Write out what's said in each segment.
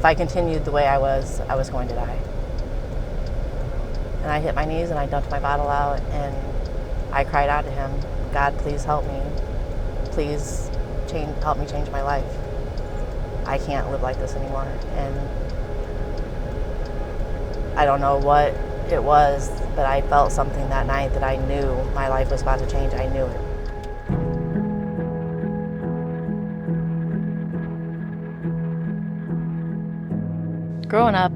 I continued the way I was going to die. And I hit my knees and I dumped my bottle out and I cried out to him, God, please help me. Please help me change my life. I can't live like this anymore. And I don't know what it was, but I felt something that night that I knew my life was about to change. I knew it. Growing up,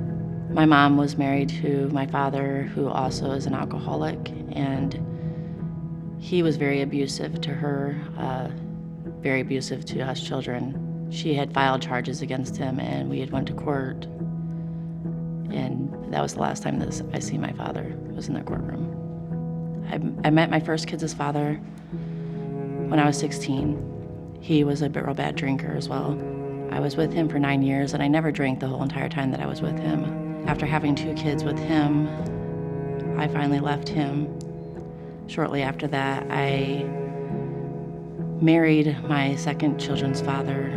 my mom was married to my father, who also is an alcoholic, and he was very abusive to her, very abusive to us children. She had filed charges against him, and we had went to court, and that was the last time that I see my father, was in the courtroom. I met my first kid's father when I was 16. He was a real bad drinker as well. I was with him for 9 years, and I never drank the whole entire time that I was with him. After having 2 kids with him, I finally left him. Shortly after that, I married my second children's father.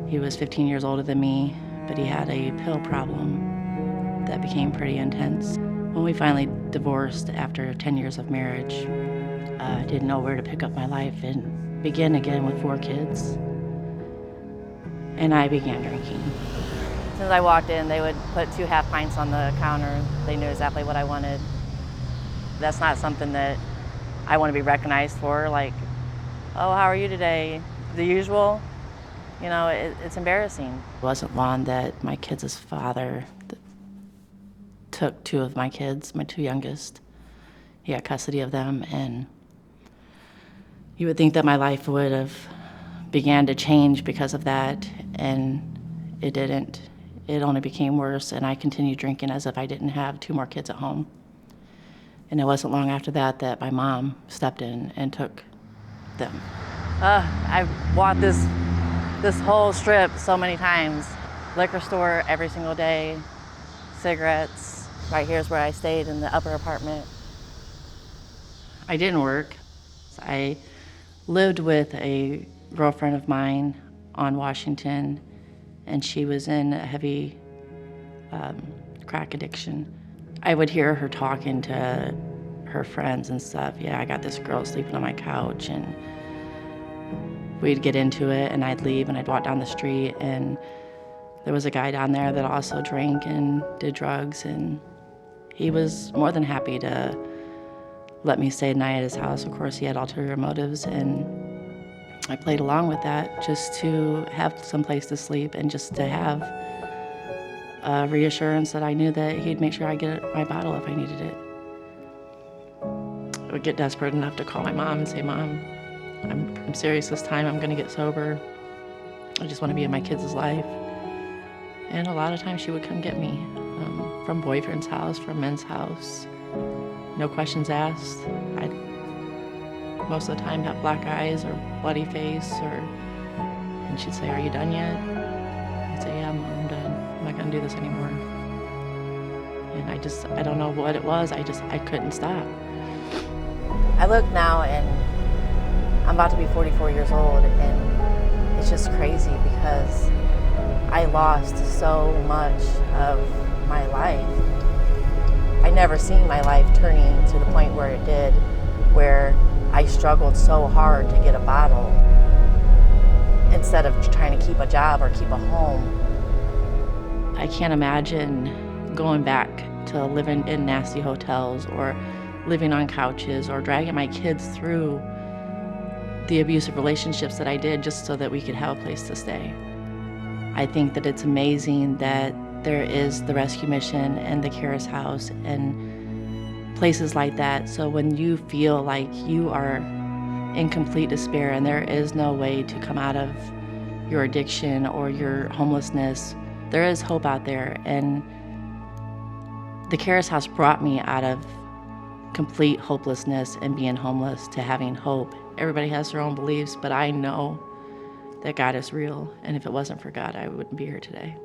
He was 15 years older than me, but he had a pill problem that became pretty intense. When we finally divorced after 10 years of marriage, I didn't know where to pick up my life and begin again with 4 kids. And I began drinking. As soon as I walked in, they would put 2 half pints on the counter. They knew exactly what I wanted. That's not something that I want to be recognized for, like, oh, how are you today? The usual. You know, it's embarrassing. It wasn't long that my kids' father took 2 of my kids, my 2 youngest. He got custody of them, and you would think that my life would have began to change because of that, and it didn't. It only became worse, and I continued drinking as if I didn't have 2 more kids at home. And it wasn't long after that that my mom stepped in and took them. I walked this whole strip so many times. Liquor store every single day, cigarettes. Right here's where I stayed, in the upper apartment. I didn't work. I lived with a girlfriend of mine on Washington, and she was in a heavy crack addiction. I would hear her talking to her friends and stuff. Yeah, I got this girl sleeping on my couch, and we'd get into it, and I'd leave, and I'd walk down the street, and there was a guy down there that also drank and did drugs, and he was more than happy to let me stay the night at his house. Of course, he had ulterior motives, and I played along with that just to have some place to sleep and just to have reassurance that I knew that he'd make sure I get my bottle if I needed it. I would get desperate enough to call my mom and say, Mom, I'm serious this time. I'm going to get sober. I just want to be in my kids' life. And a lot of times she would come get me from boyfriend's house, from men's house. No questions asked. I'd most of the time have black eyes or bloody face, and she'd say, are you done yet? I'd say, yeah, Mom, I'm done. I'm not going to do this anymore. And I don't know what it was. I couldn't stop. I look now, and I'm about to be 44 years old, and it's just crazy because I lost so much of my life. I never seen my life turning to the point where it did, where I struggled so hard to get a bottle instead of trying to keep a job or keep a home. I can't imagine going back to living in nasty hotels or living on couches or dragging my kids through the abusive relationships that I did just so that we could have a place to stay. I think that it's amazing that there is the rescue mission and the Caris House and places like that. So when you feel like you are in complete despair and there is no way to come out of your addiction or your homelessness, there is hope out there. And the Caris House brought me out of complete hopelessness and being homeless to having hope. Everybody has their own beliefs, but I know that God is real, and if it wasn't for God, I wouldn't be here today.